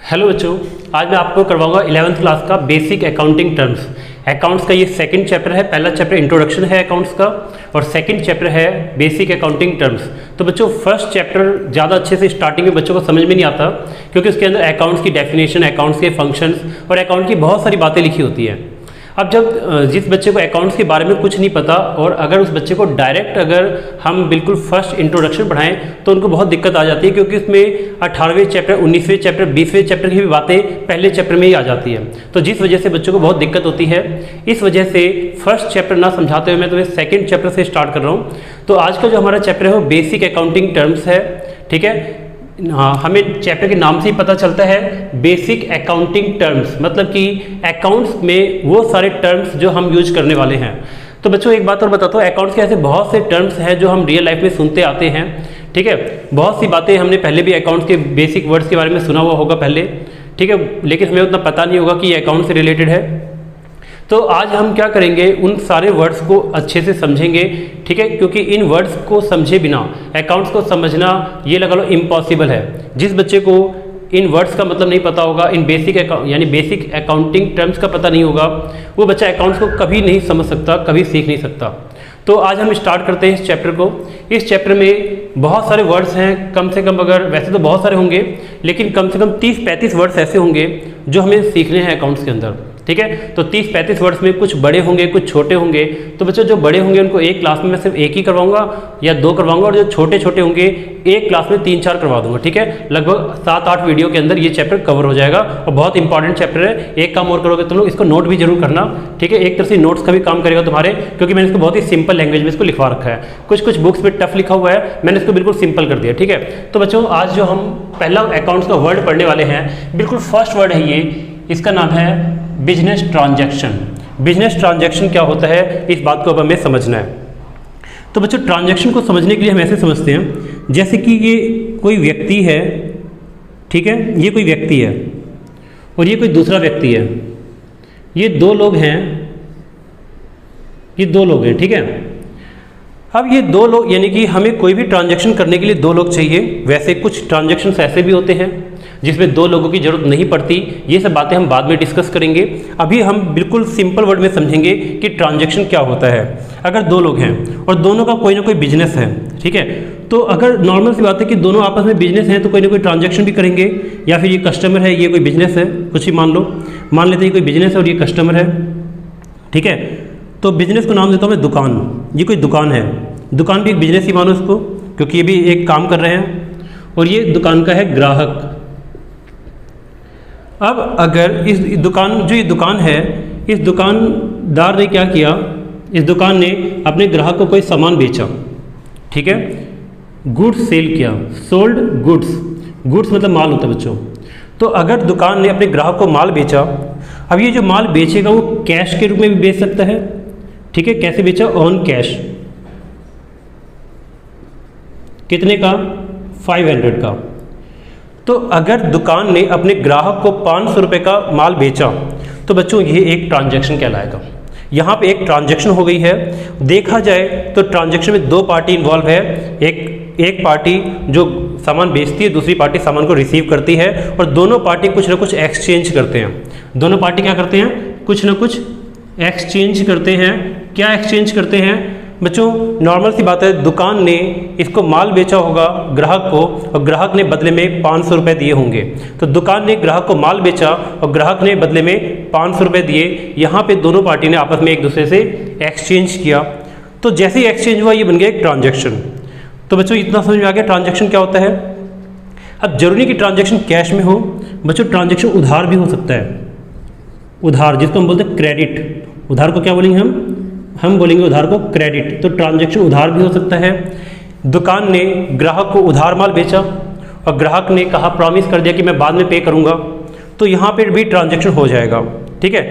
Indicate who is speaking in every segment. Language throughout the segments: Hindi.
Speaker 1: हेलो बच्चों, आज मैं आपको करवाऊंगा 11th क्लास का बेसिक अकाउंटिंग टर्म्स। अकाउंट्स का ये सेकंड चैप्टर है। पहला चैप्टर इंट्रोडक्शन है अकाउंट्स का और सेकंड चैप्टर है बेसिक अकाउंटिंग टर्म्स। तो बच्चों फर्स्ट चैप्टर ज़्यादा अच्छे से स्टार्टिंग में बच्चों को समझ में नहीं आता, क्योंकि उसके अंदर अकाउंट्स की डेफिनेशन, अकाउंट्स के फंक्शंस और अकाउंट की बहुत सारी बातें लिखी होती हैं। अब जब जिस बच्चे को अकाउंट्स के बारे में कुछ नहीं पता और अगर उस बच्चे को डायरेक्ट अगर हम बिल्कुल फर्स्ट इंट्रोडक्शन पढ़ाएं तो उनको बहुत दिक्कत आ जाती है, क्योंकि उसमें 18वें चैप्टर, 19वें चैप्टर, 20वें चैप्टर की भी बातें पहले चैप्टर में ही आ जाती है। तो जिस वजह से बच्चों को बहुत दिक्कत होती है, इस वजह से फर्स्ट चैप्टर ना समझाते हुए मैं तुम्हें सेकेंड चैप्टर से स्टार्ट कर रहा हूँ। तो आज का जो हमारा चैप्टर है वो बेसिक अकाउंटिंग टर्म्स है। ठीक है, हाँ, हमें चैप्टर के नाम से ही पता चलता है बेसिक अकाउंटिंग टर्म्स, मतलब कि अकाउंट्स में वो सारे टर्म्स जो हम यूज करने वाले हैं। तो बच्चों एक बात और बताता हूँ, अकाउंट्स के ऐसे बहुत से टर्म्स हैं जो हम रियल लाइफ में सुनते आते हैं। ठीक है, बहुत सी बातें हमने पहले भी अकाउंट्स के बेसिक वर्ड्स के बारे में सुना हुआ होगा पहले। ठीक है, लेकिन हमें उतना पता नहीं होगा कि ये अकाउंट से रिलेटेड है। तो आज हम क्या करेंगे, उन सारे वर्ड्स को अच्छे से समझेंगे। ठीक है, क्योंकि इन वर्ड्स को समझे बिना अकाउंट्स को समझना ये लगा लो इम्पॉसिबल है। जिस बच्चे को इन वर्ड्स का मतलब नहीं पता होगा, इन बेसिक यानी बेसिक अकाउंटिंग टर्म्स का पता नहीं होगा, वो बच्चा अकाउंट्स को कभी नहीं समझ सकता, कभी सीख नहीं सकता। तो आज हम स्टार्ट करते हैं इस चैप्टर को। इस चैप्टर में बहुत सारे वर्ड्स हैं, कम से कम, अगर वैसे तो बहुत सारे होंगे लेकिन कम से कम 30-35 वर्ड्स ऐसे होंगे जो हमें सीखने हैं अकाउंट्स के अंदर। ठीक है, तो 30-35 वर्ड्स में कुछ बड़े होंगे, कुछ छोटे होंगे। तो बच्चों जो बड़े होंगे उनको एक क्लास में मैं सिर्फ एक ही करवाऊंगा या 2 करवाऊंगा, और जो छोटे छोटे होंगे एक क्लास में 3-4 करवा दूंगा। ठीक है, लगभग 7-8 वीडियो के अंदर ये चैप्टर कवर हो जाएगा और बहुत इंपॉर्टेंट चैप्टर है। एक काम और करोगे तुम लोग, इसको नोट भी जरूर करना। ठीक है, एक तरह से नोट्स का भी काम करेगा तुम्हारे, क्योंकि मैंने इसको बहुत ही सिंपल लैंग्वेज में इसको लिखवा रखा है। कुछ बुक्स में टफ लिखा हुआ है, मैंने इसको बिल्कुल सिंपल कर दिया। ठीक है, तो बच्चों आज जो हम पहला अकाउंट्स का वर्ड पढ़ने वाले हैं, बिल्कुल फर्स्ट वर्ड है ये, इसका नाम है बिजनेस ट्रांजैक्शन। बिजनेस ट्रांजैक्शन क्या होता है, इस बात को अब हमें समझना है। तो बच्चों ट्रांजैक्शन को समझने के लिए हम ऐसे समझते हैं, जैसे कि ये कोई व्यक्ति है। ठीक है, ये कोई व्यक्ति है और ये कोई दूसरा व्यक्ति है। ये 2 लोग हैं, ये 2 लोग हैं। ठीक है, अब ये 2 लोग, यानी कि हमें कोई भी ट्रांजैक्शन करने के लिए 2 लोग चाहिए। वैसे कुछ ट्रांजैक्शंस ऐसे भी होते हैं जिसमें 2 लोगों की जरूरत नहीं पड़ती। ये सब बातें हम बाद में डिस्कस करेंगे। अभी हम बिल्कुल सिंपल वर्ड में समझेंगे कि ट्रांजैक्शन क्या होता है। अगर 2 लोग हैं और दोनों का कोई ना कोई बिजनेस है, ठीक है, तो अगर नॉर्मल सी बात है कि दोनों आपस में बिजनेस हैं तो कोई ना कोई ट्रांजैक्शन भी करेंगे। या फिर ये कस्टमर है, ये कोई बिजनेस है, कुछ भी मान लो, मान लेते हैं कोई बिजनेस है और ये कस्टमर है। ठीक है, तो बिजनेस को नाम देता हूँ मैं दुकान। ये कोई दुकान है, दुकान भी एक बिजनेस ही मानो इसको, क्योंकि ये भी एक काम कर रहे हैं। और ये दुकान का है ग्राहक। अब अगर इस दुकान, जो ये दुकान है, इस दुकानदार ने क्या किया, इस दुकान ने अपने ग्राहक को कोई सामान बेचा। ठीक है, गुड्स सेल किया, सोल्ड गुड्स। गुड्स मतलब माल होता है बच्चों। तो अगर दुकान ने अपने ग्राहक को माल बेचा, अब ये जो माल बेचेगा वो कैश के रूप में भी बेच सकता है। ठीक है, कैसे बेचा, ऑन कैश। कितने का, 500 का। तो अगर दुकान ने अपने ग्राहक को 500 रुपये का माल बेचा तो बच्चों ये एक ट्रांजैक्शन कहलाएगा। यहाँ पे एक ट्रांजैक्शन हो गई है। देखा जाए तो ट्रांजैक्शन में 2 पार्टी इन्वॉल्व है। एक पार्टी जो सामान बेचती है, दूसरी पार्टी सामान को रिसीव करती है, और दोनों पार्टी कुछ ना कुछ एक्सचेंज करते हैं। दोनों पार्टी क्या करते हैं, कुछ ना कुछ एक्सचेंज करते हैं। क्या एक्सचेंज करते हैं बच्चों, नॉर्मल सी बात है, दुकान ने इसको माल बेचा होगा ग्राहक को और ग्राहक ने बदले में 500 रुपये दिए होंगे। तो दुकान ने ग्राहक को माल बेचा और ग्राहक ने बदले में 500 रुपये दिए। यहाँ पे दोनों पार्टी ने आपस में एक दूसरे से एक्सचेंज किया। तो जैसे ही एक्सचेंज हुआ ये बन गया एक ट्रांजैक्शन। तो बच्चों इतना समझ में आ गया ट्रांजैक्शन क्या होता है। अब जरूरी कि ट्रांजैक्शन कैश में हो बच्चों, ट्रांजैक्शन उधार भी हो सकता है। उधार जिसको हम बोलते हैं क्रेडिट, उधार को क्या बोलेंगे हम बोलेंगे उधार को क्रेडिट। तो ट्रांजैक्शन उधार भी हो सकता है। दुकान ने ग्राहक को उधार माल बेचा और ग्राहक ने कहा, प्रॉमिस कर दिया कि मैं बाद में पे करूंगा, तो यहाँ पर भी ट्रांजैक्शन हो जाएगा। ठीक है,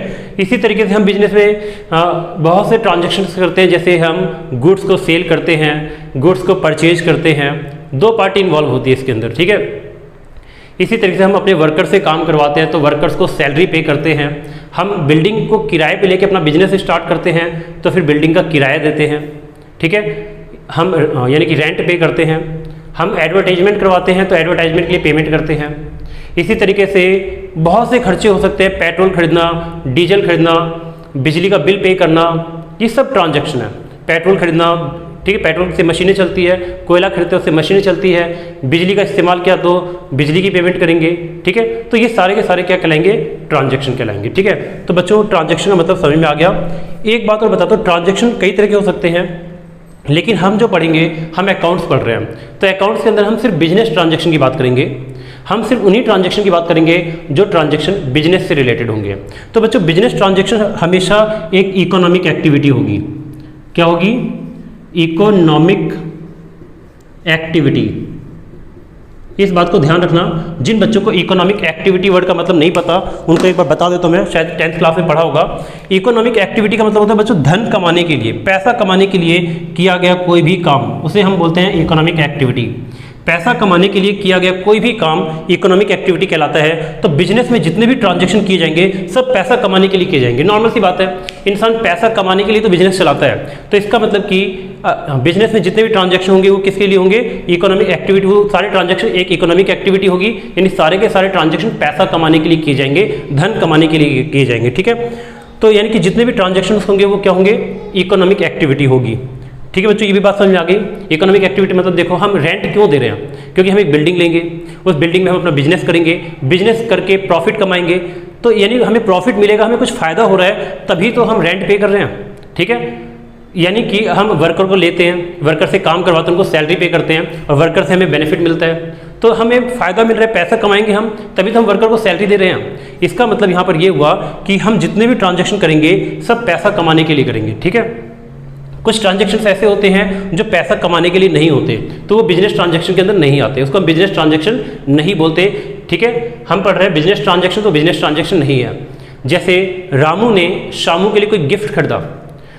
Speaker 1: इसी तरीके से हम बिजनेस में बहुत से ट्रांजैक्शंस करते हैं। जैसे हम गुड्स को सेल करते हैं, गुड्स को परचेज करते हैं, 2 पार्टी इन्वॉल्व होती है इसके अंदर। ठीक है, इसी तरीके से हम अपने वर्कर से काम करवाते हैं तो वर्कर्स को सैलरी पे करते हैं। हम बिल्डिंग को किराए पे लेके अपना बिजनेस स्टार्ट करते हैं तो फिर बिल्डिंग का किराया देते हैं। ठीक है, हम यानी कि रेंट पे करते हैं। हम एडवर्टाइजमेंट करवाते हैं तो एडवर्टाइजमेंट के लिए पेमेंट करते हैं। इसी तरीके से बहुत से खर्चे हो सकते हैं, पेट्रोल खरीदना, डीजल खरीदना, बिजली का बिल पे करना, ये सब ट्रांजैक्शन है। पेट्रोल खरीदना, ठीक है, पेट्रोल से मशीनें चलती है, कोयला खरीदते हैं उससे मशीनें चलती है, बिजली का इस्तेमाल किया तो बिजली की पेमेंट करेंगे, ठीक है। तो ये सारे के सारे क्या कहलाएंगे? ट्रांजैक्शन कहलाएंगे, ठीक है। तो बच्चों ट्रांजैक्शन का मतलब समझ में आ गया। एक बात और बताता हूँ, ट्रांजैक्शन कई तरह के हो सकते हैं, लेकिन हम जो पढ़ेंगे, हम अकाउंट्स पढ़ रहे हैं, तो अकाउंट्स के अंदर हम सिर्फ बिजनेस ट्रांजैक्शन की बात करेंगे। हम सिर्फ उन्हीं ट्रांजैक्शन की बात करेंगे जो ट्रांजैक्शन बिजनेस से रिलेटेड होंगे। तो बच्चों बिजनेस ट्रांजैक्शन हमेशा एक इकोनॉमिक एक्टिविटी होगी। क्या होगी? Economic activity. इस बात को ध्यान रखना। जिन बच्चों को इकोनॉमिक एक्टिविटी वर्ड का मतलब नहीं पता, उनको एक बार बता देता हूं मैं, शायद 10th क्लास में पढ़ा होगा। इकोनॉमिक एक्टिविटी का मतलब होता है बच्चों धन कमाने के लिए, पैसा कमाने के लिए किया गया कोई भी काम, उसे हम बोलते हैं इकोनॉमिक एक्टिविटी। पैसा कमाने के लिए किया गया कोई भी काम इकोनॉमिक एक्टिविटी कहलाता है। तो बिजनेस में जितने भी ट्रांजैक्शन किए जाएंगे सब पैसा कमाने के लिए किए जाएंगे। नॉर्मल सी बात है, इंसान पैसा कमाने के लिए तो बिजनेस चलाता है। तो इसका मतलब कि बिजनेस में जितने भी ट्रांजैक्शन होंगे वो किसके लिए होंगे? Economic activity. वो सारे ट्रांजैक्शन एक इकोनॉमिक एक्टिविटी होगी, यानी सारे के सारे ट्रांजैक्शन पैसा कमाने के लिए किए जाएंगे, धन कमाने के लिए किए जाएंगे, ठीक है। तो यानी कि जितने भी ट्रांजैक्शन होंगे वो क्या होंगे? इकोनॉमिक एक्टिविटी होगी, ठीक है बच्चों। ये भी बात समझ में आ गई। इकोनॉमिक एक्टिविटी मतलब देखो, हम रेंट क्यों दे रहे हैं? क्योंकि हम एक बिल्डिंग लेंगे, उस बिल्डिंग में हम अपना बिजनेस करेंगे, बिजनेस करके प्रॉफिट कमाएंगे, तो यानी हमें प्रॉफिट मिलेगा, हमें कुछ फायदा हो रहा है, तभी तो हम रेंट पे कर रहे हैं, ठीक है। यानी कि हम वर्कर को लेते हैं, वर्कर से काम करवाते हैं, उनको सैलरी पे करते हैं और वर्कर से हमें बेनिफिट मिलता है, तो हमें फ़ायदा मिल रहा है, पैसा कमाएंगे हम, तभी तो हम वर्कर को सैलरी दे रहे हैं। इसका मतलब यहाँ पर ये हुआ कि हम जितने भी ट्रांजैक्शन करेंगे सब पैसा कमाने के लिए करेंगे, ठीक है। कुछ ट्रांजैक्शन ऐसे होते हैं जो पैसा कमाने के लिए नहीं होते, तो वो बिजनेस ट्रांजैक्शन के अंदर नहीं आते, उसको हम बिजनेस ट्रांजैक्शन नहीं बोलते, ठीक है। हम पढ़ रहे हैं बिजनेस ट्रांजैक्शन, तो बिजनेस ट्रांजैक्शन नहीं है। जैसे रामू ने शामू के लिए कोई गिफ्ट खरीदा,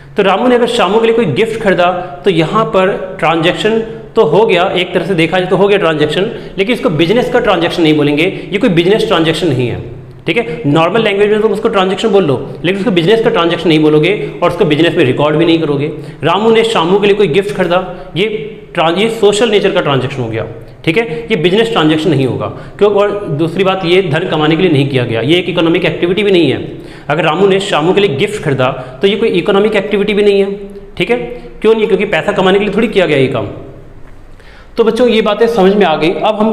Speaker 1: तो रामू ने अगर शामू के लिए कोई गिफ्ट खरीदा तो यहाँ पर ट्रांजैक्शन तो हो गया, एक तरह से देखा जाए तो हो गया ट्रांजैक्शन, लेकिन इसको बिजनेस का ट्रांजैक्शन नहीं बोलेंगे, ये कोई बिजनेस ट्रांजैक्शन नहीं है, ठीक है। नॉर्मल लैंग्वेज में तुम उसको ट्रांजैक्शन बोल लो, लेकिन उसको बिजनेस का ट्रांजैक्शन नहीं बोलोगे और उसको बिजनेस में रिकॉर्ड भी नहीं करोगे। रामू ने शामू के लिए कोई गिफ्ट खरीदा, ये सोशल नेचर का ट्रांजैक्शन हो गया, ठीक है, ये बिजनेस ट्रांजैक्शन नहीं होगा। क्योंकि और दूसरी बात, ये धन कमाने के लिए नहीं किया गया, ये एक इकोनॉमिक एक्टिविटी भी नहीं है। अगर रामू ने शामू के लिए गिफ्ट खरीदा तो ये कोई इकोनॉमिक एक्टिविटी भी नहीं है, ठीक है। क्यों नहीं? क्योंकि पैसा कमाने के लिए थोड़ी किया गया ये काम। तो बच्चों ये बातें समझ में आ गई। अब हम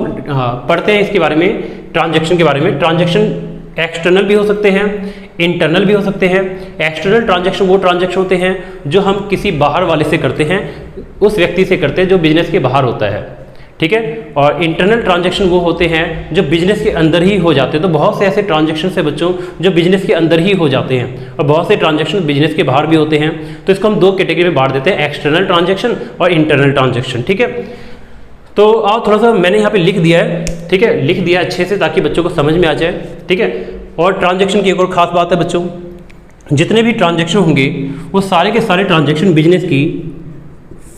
Speaker 1: पढ़ते हैं इसके बारे में, ट्रांजैक्शन के बारे में। ट्रांजैक्शन एक्सटर्नल भी हो सकते हैं, इंटरनल भी हो सकते हैं। एक्सटर्नल ट्रांजैक्शन वो ट्रांजैक्शन होते हैं जो हम किसी बाहर वाले से करते हैं, उस व्यक्ति से करते हैं जो बिजनेस के बाहर होता है, ठीक है। और इंटरनल ट्रांजैक्शन वो होते हैं जो बिजनेस के अंदर ही हो जाते हैं। तो बहुत से ऐसे ट्रांजैक्शन है बच्चों जो बिजनेस के अंदर ही हो जाते हैं, और बहुत से ट्रांजैक्शन बिजनेस के बाहर भी होते हैं। तो इसको हम दो कैटेगरी में बांट देते हैं, एक्सटर्नल ट्रांजैक्शन और इंटरनल ट्रांजैक्शन, ठीक है। तो आओ थोड़ा सा मैंने यहाँ पे लिख दिया है, ठीक है, लिख दिया अच्छे से ताकि बच्चों को समझ में आ जाए, ठीक है। और ट्रांजैक्शन की एक और खास बात है बच्चों, जितने भी ट्रांजैक्शन होंगे वो सारे के सारे ट्रांजैक्शन बिजनेस की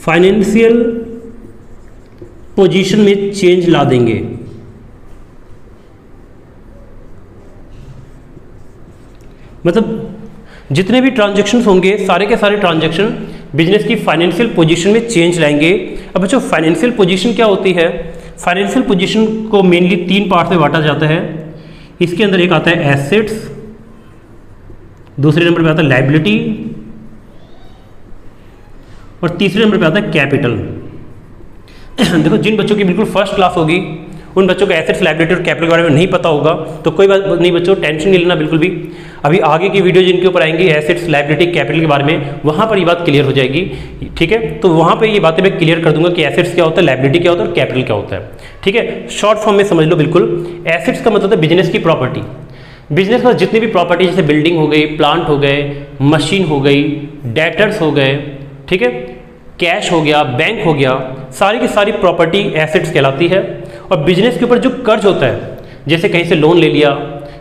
Speaker 1: फाइनेंशियल पोजीशन में चेंज ला देंगे। मतलब जितने भी ट्रांजैक्शन होंगे सारे के सारे ट्रांजैक्शन बिजनेस की फाइनेंशियल पोजीशन में चेंज लाएंगे। अब बच्चों फाइनेंशियल पोजीशन क्या होती है? फाइनेंशियल पोजीशन को मेनली 3 पार्ट में बांटा जाता है। इसके अंदर एक आता है एसेट्स, दूसरे नंबर पे आता है लायबिलिटी, और तीसरे नंबर पे आता है कैपिटल। देखो जिन बच्चों की बिल्कुल फर्स्ट क्लास होगी उन बच्चों को एसेट्स, लायबिलिटी और कैपिटल के बारे में नहीं पता होगा, तो कोई बात नहीं बच्चों, टेंशन नहीं लेना बिल्कुल भी। अभी आगे की वीडियो जिनके ऊपर आएंगी एसेट्स, लायबिलिटी, कैपिटल के बारे में, वहाँ पर ये बात क्लियर हो जाएगी, ठीक है। तो वहाँ पे ये बातें मैं क्लियर कर दूंगा कि एसेट्स क्या होता है, लायबिलिटी क्या होता है और कैपिटल क्या होता है, ठीक है। शॉर्ट फॉर्म में समझ लो बिल्कुल। एसेट्स का मतलब है बिजनेस की प्रॉपर्टी। बिजनेस का जितनी भी प्रॉपर्टी, जैसे बिल्डिंग हो गई, प्लांट हो गए, मशीन हो गई, डेटर्स हो गए, ठीक है, कैश हो गया, बैंक हो गया, सारी की सारी प्रॉपर्टी एसेट्स कहलाती है। और बिजनेस के ऊपर जो कर्ज होता है, जैसे कहीं से लोन ले लिया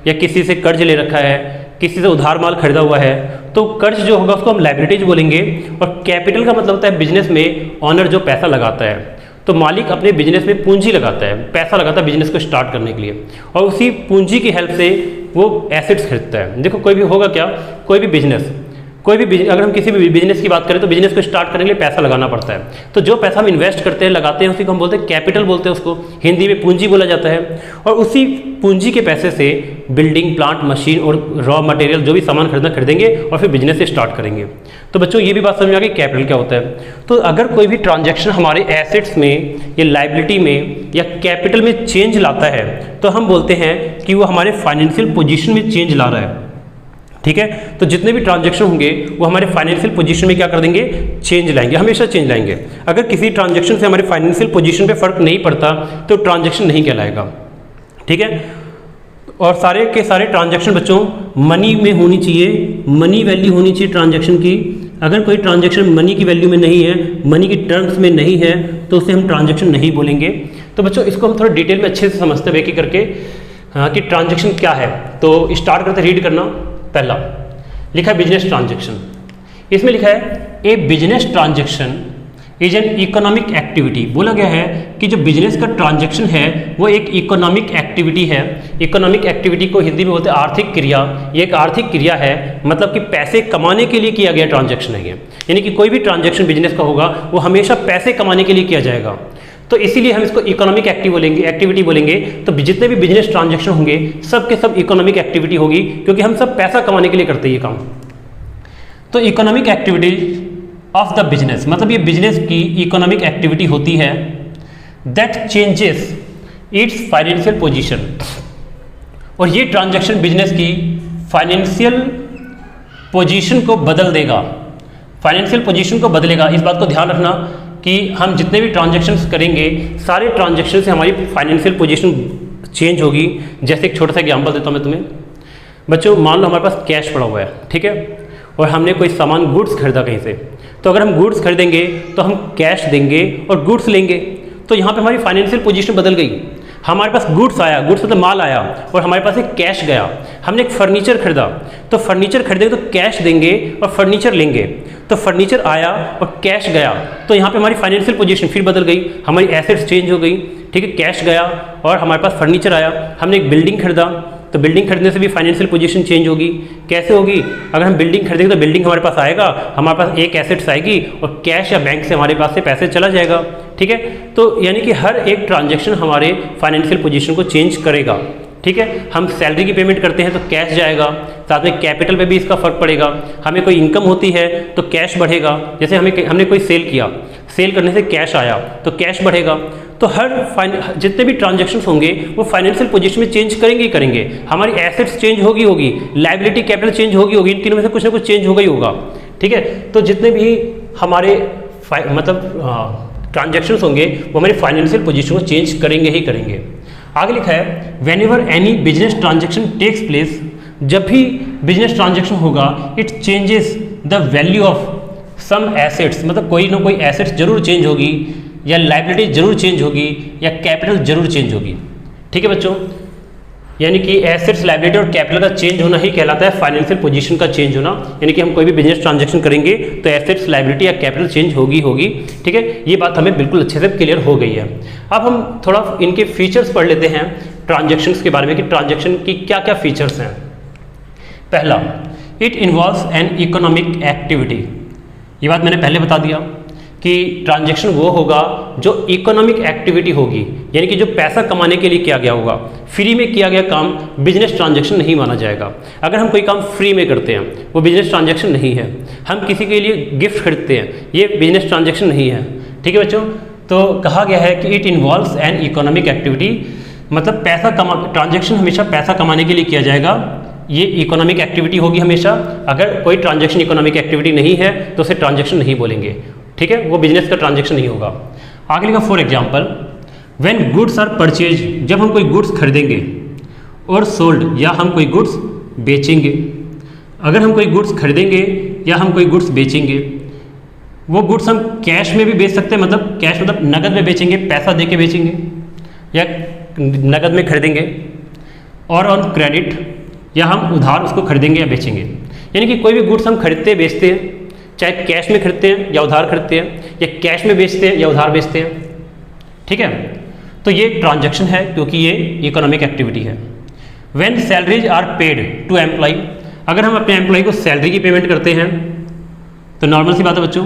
Speaker 1: या किसी से कर्ज ले रखा है, किसी से उधार माल खरीदा हुआ है, तो कर्ज जो होगा उसको हम लायबिलिटीज बोलेंगे। और कैपिटल का मतलब होता है बिजनेस में ऑनर जो पैसा लगाता है, तो मालिक अपने बिजनेस में पूंजी लगाता है, पैसा लगाता है बिजनेस को स्टार्ट करने के लिए, और उसी पूंजी की हेल्प से वो एसेट्स खरीदता है। देखो कोई भी होगा क्या, कोई भी बिजनेस कोई भी अगर हम किसी भी बिजनेस की बात करें तो बिजनेस को स्टार्ट करने के लिए पैसा लगाना पड़ता है। तो जो पैसा हम इन्वेस्ट करते हैं, लगाते हैं, उसी को हम बोलते हैं कैपिटल बोलते हैं, उसको हिंदी में पूंजी बोला जाता है। और उसी पूंजी के पैसे से बिल्डिंग, प्लांट, मशीन और रॉ मटेरियल जो भी सामान खरीदेंगे और फिर बिजनेस से स्टार्ट करेंगे। तो बच्चों ये भी बात समझ में आ गई कैपिटल क्या होता है। तो अगर कोई भी ट्रांजैक्शन हमारे एसेट्स में या लायबिलिटी में या कैपिटल में चेंज लाता है तो हम बोलते हैं कि वो हमारे फाइनेंशियल पोजीशन में चेंज ला रहा है। ठीक है, तो जितने भी ट्रांजैक्शन होंगे वो हमारे फाइनेंशियल पोजीशन में क्या कर देंगे, चेंज लाएंगे, हमेशा चेंज लाएंगे। अगर किसी ट्रांजैक्शन से हमारे फाइनेंशियल पोजीशन पे फर्क नहीं पड़ता तो ट्रांजैक्शन नहीं कहलाएगा। ठीक है, और सारे के सारे ट्रांजैक्शन बच्चों मनी में होनी चाहिए, मनी वैल्यू होनी चाहिए ट्रांजैक्शन की। अगर कोई ट्रांजैक्शन मनी की वैल्यू में नहीं है, मनी की टर्म्स में नहीं है, तो उसे हम ट्रांजैक्शन नहीं बोलेंगे। तो बच्चों इसको हम थोड़ा डिटेल में अच्छे से समझते हैं, एक एक करके कि ट्रांजैक्शन क्या है। तो स्टार्ट करते रीड करना। पहला लिखा है बिजनेस ट्रांजैक्शन, इसमें लिखा है a business transaction is an economic activity. बोला गया है कि जो बिजनेस का ट्रांजैक्शन है वो एक इकोनॉमिक एक्टिविटी है। इकोनॉमिक एक्टिविटी को हिंदी में बोलते हैं आर्थिक क्रिया। ये एक आर्थिक क्रिया है, मतलब कि पैसे कमाने के लिए किया गया ट्रांजैक्शन है ये। यानी कि कोई भी ट्रांजैक्शन बिजनेस का होगा वो हमेशा पैसे कमाने के लिए किया जाएगा। तो इसीलिए हम इसको इकोनॉमिक एक्टिविटी बोलेंगे। तो जितने भी बिजनेस ट्रांजैक्शन होंगे सब के सब इकोनॉमिक एक्टिविटी होगी, क्योंकि हम सब पैसा कमाने के लिए करते हैं ये काम। तो economic activity of the business, मतलब ये बिजनेस की इकोनॉमिक एक्टिविटी होती है that changes it's financial position. और ये ट्रांजैक्शन बिजनेस की फाइनेंशियल पोजीशन को बदल देगा, फाइनेंशियल पोजीशन को बदलेगा। इस बात को ध्यान रखना कि हम जितने भी ट्रांजैक्शंस करेंगे सारे ट्रांजैक्शन से हमारी फाइनेंशियल पोजीशन चेंज होगी। जैसे एक छोटा सा एग्जांपल देता हूँ मैं तुम्हें। बच्चों मान लो हमारे पास कैश पड़ा हुआ है, ठीक है, और हमने कोई सामान गुड्स खरीदा कहीं से। तो अगर हम गुड्स खरीदेंगे तो हम कैश देंगे और गुड्स लेंगे। तो यहाँ पे हमारी फाइनेंशियल पोजीशन बदल गई। हमारे पास गुड्स आया, गुड्स मतलब माल आया, और हमारे पास एक कैश गया। हमने एक फर्नीचर खरीदा, तो फर्नीचर खरीदेंगे तो कैश देंगे और फर्नीचर लेंगे। तो फर्नीचर आया और कैश गया, तो यहाँ पे हमारी फाइनेंशियल पोजीशन फिर बदल गई, हमारी एसेट्स चेंज हो गई। ठीक है, कैश गया और हमारे पास फर्नीचर आया। हमने एक बिल्डिंग खरीदा, तो बिल्डिंग खरीदने से भी फाइनेंशियल पोजीशन चेंज होगी। कैसे होगी? अगर हम बिल्डिंग खरीदेंगे तो बिल्डिंग हमारे पास आएगा, हमारे पास एक एसेट्स आएगी और कैश या बैंक से हमारे पास से पैसे चला जाएगा। ठीक है, तो यानी कि हर एक ट्रांजैक्शन हमारे फाइनेंशियल पोजीशन को चेंज करेगा। ठीक है, हम सैलरी की पेमेंट करते हैं तो कैश जाएगा, साथ में कैपिटल पे भी इसका फर्क पड़ेगा। हमें कोई इनकम होती है तो कैश बढ़ेगा। जैसे हमने कोई सेल किया, सेल करने से कैश आया तो कैश बढ़ेगा। तो हर जितने भी ट्रांजैक्शंस होंगे वो फाइनेंशियल पोजीशन में चेंज करेंगे ही करेंगे। हमारी एसेट्स चेंज होगी, लायबिलिटी कैपिटल चेंज होगी, इन तीनों में से कुछ ना कुछ चेंज होगा ही होगा। ठीक है, तो जितने भी हमारे ट्रांजैक्शंस होंगे वो हमारी फाइनेंशियल पोजीशन को चेंज करेंगे ही करेंगे। आगे लिखा है whenever any business transaction takes place, जब भी बिजनेस ट्रांजैक्शन होगा it changes the value of some assets, मतलब कोई ना कोई एसेट्स जरूर चेंज होगी, या लायबिलिटी जरूर चेंज होगी, या कैपिटल जरूर चेंज होगी। ठीक है बच्चों, यानी कि एसेट्स, लायबिलिटी और कैपिटल का चेंज होना ही कहलाता है फाइनेंशियल पोजीशन का चेंज होना। यानी कि हम कोई भी बिजनेस ट्रांजैक्शन करेंगे तो एसेट्स, लायबिलिटी या कैपिटल चेंज होगी। ठीक है, ये बात हमें बिल्कुल अच्छे से क्लियर हो गई है। अब हम थोड़ा इनके फीचर्स पढ़ लेते हैं ट्रांजैक्शंस के बारे में कि ट्रांजैक्शन की क्या क्या फीचर्स हैं। पहला, it involves N economic activity. ये बात मैंने पहले बता दिया कि ट्रांजैक्शन वो होगा जो इकोनॉमिक एक्टिविटी होगी, यानी कि जो पैसा कमाने के लिए किया गया होगा। फ्री में किया गया काम बिजनेस ट्रांजैक्शन नहीं माना जाएगा। अगर हम कोई काम फ्री में करते हैं वो बिजनेस ट्रांजैक्शन नहीं है। हम किसी के लिए गिफ्ट खरीदते हैं, ये बिजनेस ट्रांजैक्शन नहीं है। ठीक है बच्चों, तो कहा गया है कि it involves N economic activity, मतलब ट्रांजैक्शन हमेशा पैसा कमाने के लिए किया जाएगा। ये इकोनॉमिक एक्टिविटी होगी हमेशा। अगर कोई ट्रांजैक्शन इकोनॉमिक एक्टिविटी नहीं है तो उसे ट्रांजैक्शन नहीं बोलेंगे। ठीक है, वो बिजनेस का ट्रांजैक्शन नहीं होगा। आगे लिखा for example when goods are purchase, जब हम कोई गुड्स खरीदेंगे, और सोल्ड, या हम कोई गुड्स बेचेंगे। अगर हम कोई गुड्स खरीदेंगे या हम कोई गुड्स बेचेंगे, वो गुड्स हम कैश में भी बेच सकते हैं, मतलब कैश मतलब नगद में बेचेंगे, पैसा दे के बेचेंगे या नगद में खरीदेंगे, और ऑन क्रेडिट, या हम उधार उसको खरीदेंगे या बेचेंगे। यानी कि कोई भी गुड्स हम खरीदते बेचते हैं, चाहे कैश में खरीदते हैं या उधार खरीदते हैं, या कैश में बेचते हैं या उधार बेचते हैं। ठीक है, तो ये ट्रांजैक्शन है क्योंकि ये इकोनॉमिक एक्टिविटी है। When salaries are paid to employ, अगर हम अपने एम्प्लॉय को सैलरी की पेमेंट करते हैं तो नॉर्मल सी बात है बच्चों,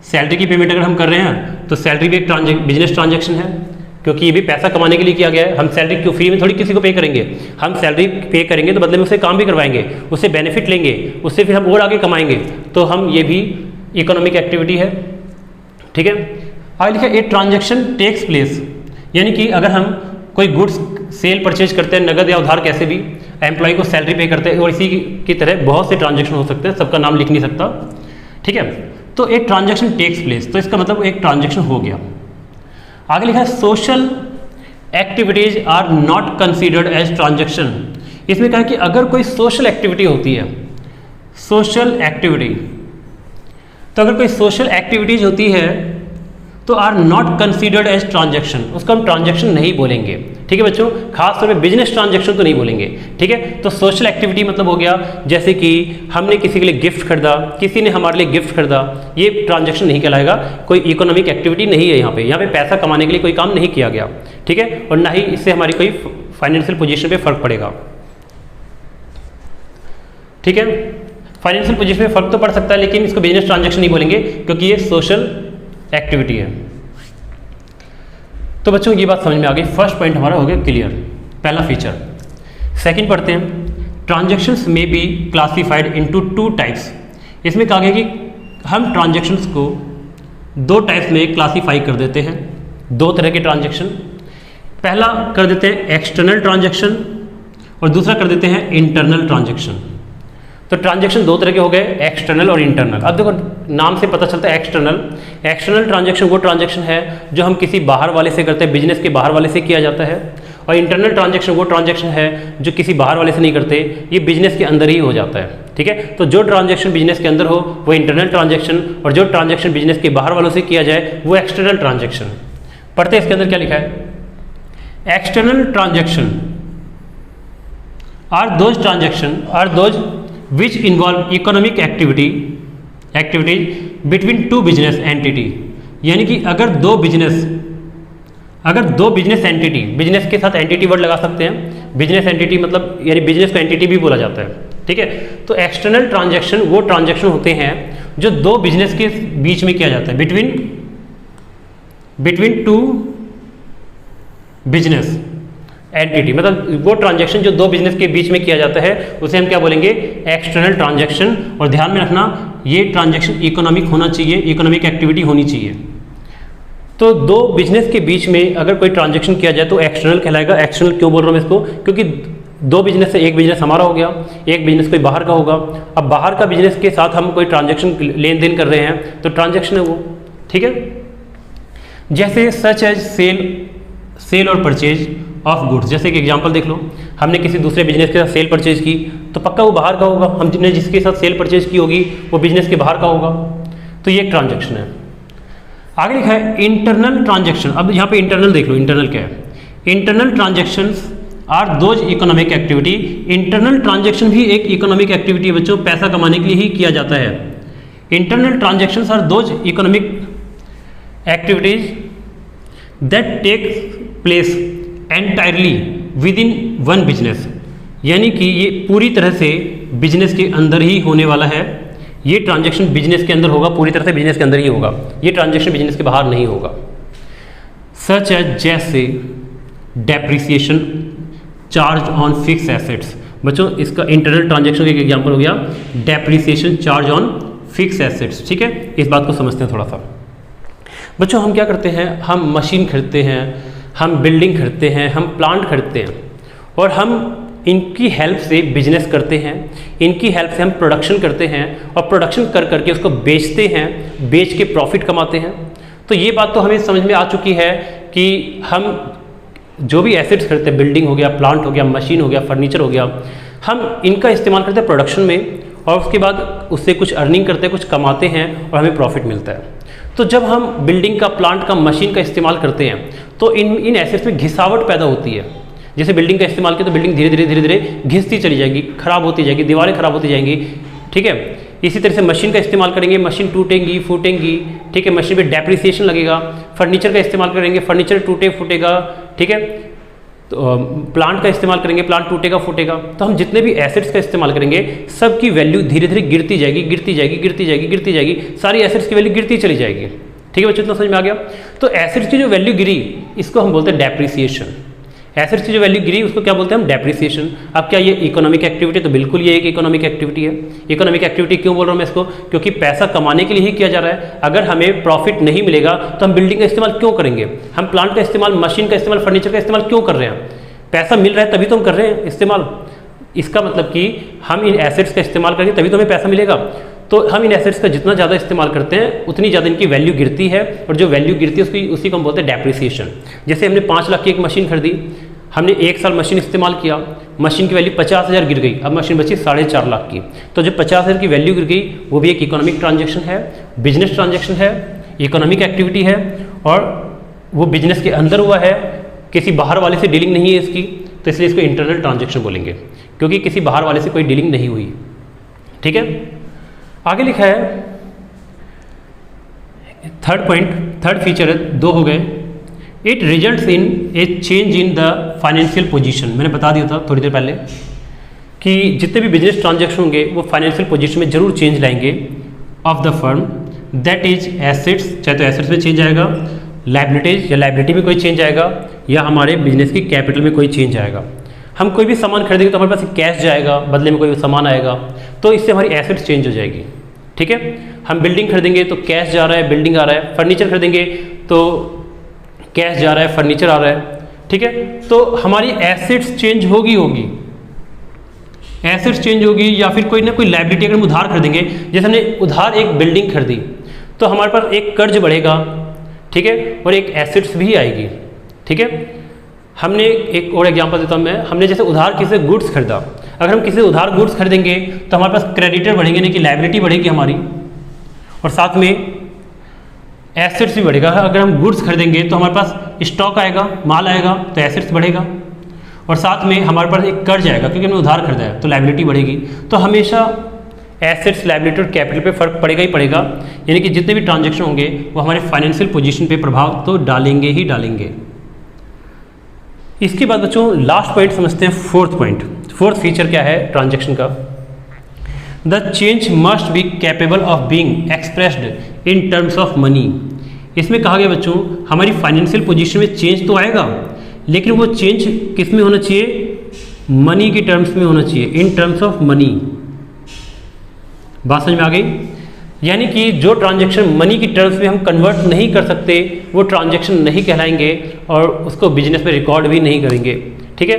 Speaker 1: सैलरी की पेमेंट अगर हम कर रहे हैं तो सैलरी भी एक बिजनेस ट्रांजैक्शन है, क्योंकि ये भी पैसा कमाने के लिए किया गया है। हम सैलरी क्यों फ्री में थोड़ी किसी को पे करेंगे, हम सैलरी पे करेंगे तो बदले में उससे काम भी करवाएंगे, उससे बेनिफिट लेंगे, उससे फिर हम और आगे कमाएंगे, तो हम ये भी इकोनॉमिक एक्टिविटी है। ठीक है, आगे लिखा ए ट्रांजैक्शन टेक्स प्लेस, यानी कि अगर हम कोई गुड्स सेल परचेज करते हैं नगद या उधार कैसे भी, एम्प्लॉय को सैलरी पे करते हैं, और इसी की तरह बहुत से ट्रांजैक्शन हो सकते हैं, सबका नाम लिख नहीं सकता। ठीक है, तो एक ट्रांजैक्शन टेक्स प्लेस, तो इसका मतलब एक ट्रांजैक्शन हो गया। आगे लिखा है social activities are not considered as transaction. इसमें कहा कि अगर कोई सोशल एक्टिविटी होती है, सोशल एक्टिविटी, तो अगर कोई सोशल एक्टिविटीज होती है तो are not considered as transaction, उसको हम ट्रांजैक्शन नहीं बोलेंगे। ठीक है बच्चों, खास तौर पे बिजनेस ट्रांजैक्शन तो नहीं बोलेंगे। ठीक है, तो सोशल एक्टिविटी मतलब हो गया जैसे कि हमने किसी के लिए गिफ्ट खरीदा, किसी ने हमारे लिए गिफ्ट खरीदा, ये ट्रांजैक्शन नहीं कहलाएगा, कोई इकोनॉमिक एक्टिविटी नहीं है। यहाँ पे पैसा कमाने के लिए कोई काम नहीं किया गया। ठीक है, और ना ही इससे हमारी कोई फाइनेंशियल पोजीशन पे फर्क पड़ेगा। ठीक है, फाइनेंशियल पोजीशन में फर्क तो पड़ सकता है, लेकिन इसको बिजनेस ट्रांजैक्शन नहीं बोलेंगे क्योंकि ये सोशल एक्टिविटी है। तो बच्चों ये बात समझ में आ गई, फर्स्ट पॉइंट हमारा हो गया क्लियर, पहला फीचर। सेकंड पढ़ते हैं, ट्रांजैक्शंस में बी क्लासिफाइड इनटू 2 टाइप्स। इसमें कहा गया कि हम ट्रांजैक्शंस को 2 टाइप्स में क्लासीफाई कर देते हैं, 2 तरह के ट्रांजैक्शन। पहला कर देते हैं एक्सटर्नल ट्रांजैक्शन और दूसरा कर देते हैं इंटरनल ट्रांजैक्शन। तो ट्रांजैक्शन 2 तरह के हो गए, एक्सटर्नल और इंटरनल। अब देखो नाम से पता चलता है एक्सटर्नल ट्रांजैक्शन वो ट्रांजैक्शन है जो हम किसी बाहर वाले से करते हैं, बिजनेस के बाहर वाले से किया जाता है, और इंटरनल ट्रांजैक्शन वो ट्रांजैक्शन है जो किसी बाहर वाले से नहीं करते, ये बिजनेस के अंदर ही हो जाता है। ठीक है, तो जो ट्रांजैक्शन बिजनेस के अंदर हो वो इंटरनल ट्रांजैक्शन, और जो ट्रांजैक्शन बिजनेस के बाहर वालों से किया जाए वो एक्सटर्नल ट्रांजैक्शन। पढ़ते हैं इसके अंदर क्या लिखा है, external transaction are those which involve economic activities between 2 business entity। यानी कि अगर दो बिजनेस एंटिटी, बिजनेस के साथ एंटिटी वर्ड लगा सकते हैं, बिजनेस एंटिटी मतलब यानी बिजनेस को एंटिटी भी बोला जाता है। ठीक है, तो एक्सटर्नल ट्रांजैक्शन वो ट्रांजैक्शन होते हैं जो 2 बिजनेस के बीच में किया जाता है, बिटवीन 2 बिजनेस एंटिटी, मतलब वो ट्रांजैक्शन जो 2 बिजनेस के बीच में किया जाता है उसे हम क्या बोलेंगे, एक्सटर्नल ट्रांजैक्शन। और ध्यान में रखना ये ट्रांजैक्शन इकोनॉमिक होना चाहिए, इकोनॉमिक एक्टिविटी होनी चाहिए। तो 2 बिजनेस के बीच में अगर कोई ट्रांजैक्शन किया जाए तो एक्सटर्नल कहलाएगा। एक्सटर्नल क्यों बोल रहा हूँ मैं इसको, क्योंकि 2 बिजनेस से एक बिजनेस हमारा हो गया, एक बिजनेस कोई बाहर का होगा। अब बाहर का बिजनेस के साथ हम कोई ट्रांजैक्शन लेन देन कर रहे हैं तो ट्रांजैक्शन है वो। ठीक है, जैसे सच एज सेल और परचेज ऑफ गुड्स। जैसे एक एग्जांपल देख लो, हमने किसी दूसरे बिजनेस के साथ सेल परचेज की तो पक्का वो बाहर का होगा, हमने जिसके साथ सेल परचेज की होगी वो बिजनेस के बाहर का होगा, तो ये एक ट्रांजैक्शन है। आगे लिखा है इंटरनल ट्रांजैक्शन। अब यहाँ पे इंटरनल देख लो, इंटरनल क्या है, internal transactions are those economic activity. Internal transaction भी एक इकोनॉमिक एक्टिविटी है बच्चों, पैसा कमाने के लिए ही किया जाता है। Internal transactions are those economic activities that take place entirely within 1 business. यानी कि ये पूरी तरह से बिजनेस के अंदर ही होने वाला है, ये ट्रांजैक्शन बिजनेस के अंदर होगा, पूरी तरह से बिजनेस के अंदर ही होगा, ये ट्रांजैक्शन बिजनेस के बाहर नहीं होगा। सच एज जैसे depreciation charge on fix assets. बच्चों इसका इंटरनल ट्रांजैक्शन का एक एग्जांपल हो गया depreciation charge on fix assets. ठीक है, इस बात को समझते हैं थोड़ा सा। बच्चों हम क्या करते हैं, हम मशीन खरीदते हैं, हम बिल्डिंग खरीदते हैं, हम प्लांट खरीदते हैं, और हम इनकी हेल्प से बिजनेस करते हैं, इनकी हेल्प से हम प्रोडक्शन करते हैं, और प्रोडक्शन कर करके उसको बेचते हैं, बेच के प्रॉफिट कमाते हैं। तो ये बात तो हमें समझ में आ चुकी है कि हम जो भी एसेट्स खरीदते हैं, बिल्डिंग हो गया, प्लांट हो गया, मशीन हो गया, फर्नीचर हो गया, हम इनका इस्तेमाल करते हैं प्रोडक्शन में, और उसके बाद उससे कुछ अर्निंग करते हैं, कुछ कमाते हैं और हमें प्रॉफिट मिलता है। तो जब हम बिल्डिंग का, प्लांट का, मशीन का इस्तेमाल करते हैं तो इन एसेट्स में घिसावट पैदा होती है। जैसे बिल्डिंग का इस्तेमाल किया तो बिल्डिंग धीरे धीरे घिसती चली जाएगी, खराब होती जाएगी, दीवारें खराब होती जाएंगी। ठीक है, इसी तरह से मशीन का इस्तेमाल करेंगे, मशीन टूटेंगी, फूटेंगी। ठीक है, मशीन पे डेप्रिसिएशन लगेगा। फर्नीचर का इस्तेमाल करेंगे, फर्नीचर टूटे फूटेगा। ठीक है, तो प्लांट का इस्तेमाल करेंगे, प्लांट टूटेगा फूटेगा, तो हम जितने भी एसेट्स का इस्तेमाल करेंगे सबकी वैल्यू धीरे धीरे गिरती जाएगी, गिरती जाएगी, गिरती जाएगी, गिरती जाएगी, सारी एसेट्स की वैल्यू गिरती चली जाएगी। ठीक है बच्चों, इतना समझ में आ गया। तो एसेट्स की जो वैल्यू गिरी इसको हम बोलते हैं डेप्रिसिएशन। एसेट्स की जो वैल्यू गिरी उसको क्या बोलते हैं हम, डेप्रिसिएशन। अब क्या ये इकोनॉमिक एक्टिविटी, तो बिल्कुल ये एक इकोनॉमिक एक्टिविटी है। इकोनॉमिक एक्टिविटी क्यों बोल रहा हूँ मैं इसको, क्योंकि पैसा कमाने के लिए ही किया जा रहा है। अगर हमें प्रॉफिट नहीं मिलेगा तो हम बिल्डिंग का इस्तेमाल क्यों करेंगे, हम प्लांट का इस्तेमाल, मशीन का इस्तेमाल, फर्नीचर का इस्तेमाल क्यों कर रहे हैं, पैसा मिल रहा है तभी तो हम कर रहे हैं इस्तेमाल। इसका मतलब कि हम इन एसेट्स का इस्तेमाल करेंगे तभी तो हमें पैसा मिलेगा। तो हम इन एसेट्स का जितना ज़्यादा इस्तेमाल करते हैं उतनी ज़्यादा इनकी वैल्यू गिरती है, और जो वैल्यू गिरती है उसी को हम बोलते हैं डेप्रिसिएशन। जैसे हमने 5 लाख की एक मशीन खरीदी, हमने 1 साल मशीन इस्तेमाल किया, मशीन की वैल्यू 50,000 गिर गई, अब मशीन बची 4.5 लाख की। तो जो 50,000 की वैल्यू गिर गई वो भी एक इकोनॉमिक ट्रांजेक्शन है, बिजनेस ट्रांजेक्शन है, इकोनॉमिक एक्टिविटी है, और वो बिजनेस के अंदर हुआ है, किसी बाहर वाले से डीलिंग नहीं है इसकी, तो इसलिए इसको इंटरनल ट्रांजेक्शन बोलेंगे, क्योंकि किसी बाहर वाले से कोई डीलिंग नहीं हुई। ठीक है, आगे लिखा है थर्ड पॉइंट, थर्ड फीचर है, 2 हो गए। It results in A change in the financial position. मैंने बता दिया था थोड़ी देर पहले कि जितने भी बिजनेस ट्रांजेक्शन होंगे वो फाइनेंशियल पोजीशन में जरूर चेंज लाएंगे of the firm, that is assets, चाहे तो एसेट्स में चेंज आएगा, लाइबिलिटीज या लाइबिलिटी में कोई चेंज आएगा, या हमारे बिजनेस की कैपिटल में कोई चेंज आएगा। हम कोई भी सामान खरीदेंगे तो हमारे पास कैश जाएगा, बदले में कोई सामान आएगा, तो इससे हमारी एसेट्स चेंज हो जाएगी। ठीक है, हम बिल्डिंग खरीदेंगे तो कैश जा रहा है, बिल्डिंग आ रहा है, फर्नीचर खरीदेंगे तो कैश जा रहा है, फर्नीचर आ रहा है। ठीक है, तो हमारी एसेट्स चेंज होगी, एसेट्स चेंज होगी, या फिर कोई ना कोई लायबिलिटी अगर हम उधार खरीदेंगे, जैसे हमने उधार एक बिल्डिंग खरीदी तो हमारे पास एक कर्ज बढ़ेगा, ठीक है, और एक एसेट्स भी आएगी। ठीक है, हमने एक और एग्जांपल देता हूँ मैं, हमने जैसे उधार किसी गुड्स खरीदा, अगर हम किसी उधार गुड्स खरीदेंगे तो हमारे पास क्रेडिटर बढ़ेंगे, यानी कि लायबिलिटी बढ़ेगी हमारी, और साथ में एसेट्स भी बढ़ेगा। अगर हम गुड्स खरीदेंगे तो हमारे पास स्टॉक आएगा, माल आएगा, तो एसेट्स बढ़ेगा, और साथ में हमारे पास एक कर्ज आएगा क्योंकि हमने उधार खरीदा है, तो लायबिलिटी बढ़ेगी। तो हमेशा एसेट्स, लायबिलिटी और कैपिटल पे फर्क पड़ेगा ही पड़ेगा, यानी कि जितने भी ट्रांजेक्शन होंगे वो हमारे फाइनेंशियल पोजीशन पे प्रभाव तो डालेंगे ही डालेंगे। इसके बाद बच्चों लास्ट पॉइंट समझते हैं, फोर्थ पॉइंट। फोर्थ फीचर क्या है ट्रांजेक्शन का, the change must be capable of being expressed in terms of money. इसमें कहा गया बच्चों हमारी फाइनेंशियल पोजीशन में चेंज तो आएगा, लेकिन वो चेंज किस में होना चाहिए, मनी की टर्म्स में होना चाहिए, इन टर्म्स ऑफ मनी। बात समझ में आ गई, यानी कि जो ट्रांजैक्शन मनी की टर्म्स में हम कन्वर्ट नहीं कर सकते वो ट्रांजैक्शन नहीं कहलाएंगे, और उसको बिजनेस में रिकॉर्ड भी नहीं करेंगे। ठीक है,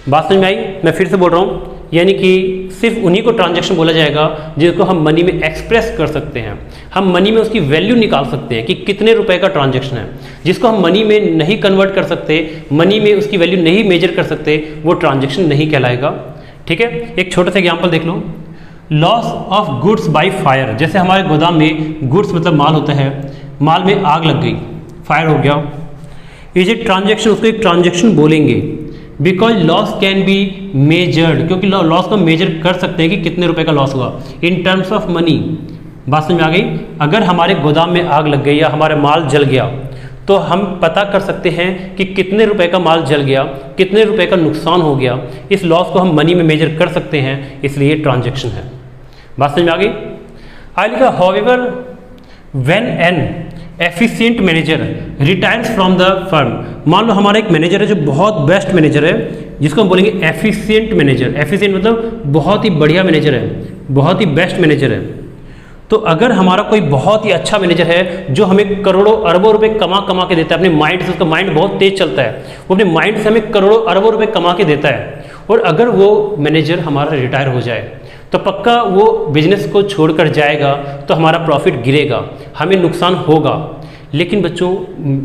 Speaker 1: बात समझ में आई, मैं फिर से बोल रहा हूँ, यानी कि सिर्फ उन्हीं को ट्रांजैक्शन बोला जाएगा जिसको हम मनी में एक्सप्रेस कर सकते हैं, हम मनी में उसकी वैल्यू निकाल सकते हैं कि कितने रुपए का ट्रांजैक्शन है। जिसको हम मनी में नहीं कन्वर्ट कर सकते, मनी में उसकी वैल्यू नहीं मेजर कर सकते, वो ट्रांजैक्शन नहीं कहलाएगा। ठीक है, एक छोटा सा एग्जाम्पल देख लो, loss of goods by fire. जैसे हमारे गोदाम में गुड्स मतलब माल होता है, माल में आग लग गई, फायर हो गया, इज ए ट्रांजैक्शन, उसको एक ट्रांजैक्शन बोलेंगे, because loss can be measured, क्योंकि लॉस को मेजर कर सकते हैं कि कितने रुपए का लॉस हुआ इन टर्म्स ऑफ मनी। बात समझ में आ गई, अगर हमारे गोदाम में आग लग गई या हमारा माल जल गया तो हम पता कर सकते हैं कि कितने रुपए का माल जल गया, कितने रुपए का नुकसान हो गया, इस लॉस को हम मनी में मेजर कर सकते हैं, इसलिए ट्रांजैक्शन है। बात समझ में आ गई। आई लिखा however when an efficient manager retires from the firm. मान लो हमारा एक मैनेजर है जो बहुत बेस्ट मैनेजर है, जिसको हम बोलेंगे एफिशिएंट मैनेजर। एफिशिएंट मतलब बहुत ही बढ़िया मैनेजर है, बहुत ही बेस्ट मैनेजर है। तो अगर हमारा कोई बहुत ही अच्छा मैनेजर है जो हमें करोड़ों अरबों रुपए कमा के देता है अपने माइंड से, उसका माइंड बहुत तेज चलता है, वो अपने माइंड से हमें करोड़ों अरबों रुपए कमा के देता है, और अगर वो मैनेजर हमारा रिटायर हो जाए तो पक्का वो बिजनेस को छोड़कर जाएगा, तो हमारा प्रॉफिट गिरेगा, हमें नुकसान होगा। लेकिन बच्चों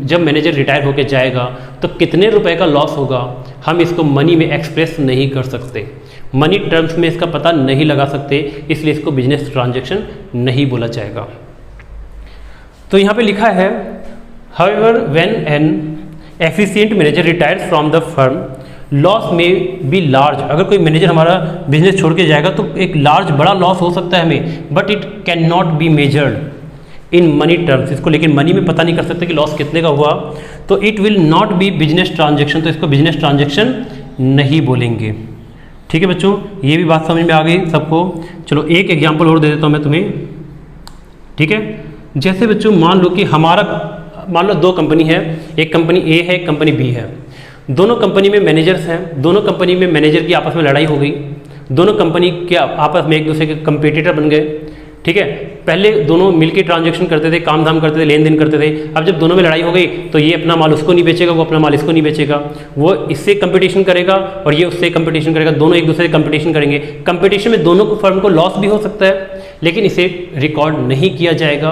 Speaker 1: जब मैनेजर रिटायर होकर जाएगा तो कितने रुपए का लॉस होगा, हम इसको मनी में एक्सप्रेस नहीं कर सकते, मनी टर्म्स में इसका पता नहीं लगा सकते, इसलिए इसको बिजनेस ट्रांजैक्शन नहीं बोला जाएगा। तो यहाँ पे लिखा है however when an efficient manager retires from the firm loss में बी लार्ज। अगर कोई मैनेजर हमारा बिजनेस छोड़ के जाएगा तो एक लार्ज बड़ा लॉस हो सकता है हमें, but it can not be measured in money terms. इसको लेकिन मनी में पता नहीं कर सकते कि लॉस कितने का हुआ। तो it will not be business transaction, तो इसको बिजनेस ट्रांजेक्शन नहीं बोलेंगे। ठीक है बच्चों, ये भी बात समझ में आ गई सबको। चलो एक एग्जाम्पल और दे देता हूँ मैं तुम्हें। ठीक है, जैसे बच्चों मान लो कि मान लो दो कंपनी है, एक कंपनी ए है, एक कंपनी बी है। दोनों कंपनी में मैनेजर्स हैं, दोनों कंपनी में मैनेजर की आपस में लड़ाई हो गई, दोनों कंपनी के आपस में एक दूसरे के कंपटीटर बन गए। ठीक है, पहले दोनों मिलकर ट्रांजैक्शन करते थे, काम धाम करते थे, लेन देन करते थे। अब जब दोनों में लड़ाई हो गई तो ये अपना माल उसको नहीं बेचेगा, वो अपना माल इसको नहीं बेचेगा, वो इससे कंपटीशन करेगा और ये उससे कंपटीशन करेगा, दोनों एक दूसरे से कंपटीशन करेंगे। कंपटीशन में दोनों को फर्म को लॉस भी हो सकता है, लेकिन इसे रिकॉर्ड नहीं किया जाएगा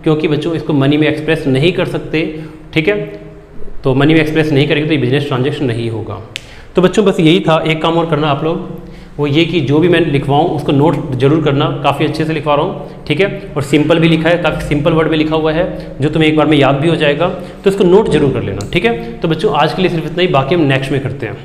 Speaker 1: क्योंकि बच्चों इसको मनी में एक्सप्रेस नहीं कर सकते। ठीक है, तो मनी में एक्सप्रेस नहीं करेंगे तो ये बिजनेस ट्रांजैक्शन नहीं होगा। तो बच्चों बस यही था। एक काम और करना आप लोग, वो ये कि जो भी मैं लिखवाऊँ उसको नोट जरूर करना, काफ़ी अच्छे से लिखवा रहा हूँ। ठीक है, और सिंपल भी लिखा है, काफ़ी सिंपल वर्ड में लिखा हुआ है जो तुम्हें एक बार में याद भी हो जाएगा, तो इसको नोट जरूर कर लेना। ठीक है, तो बच्चों आज के लिए सिर्फ इतना ही, बाकी हम नेक्स्ट में करते हैं।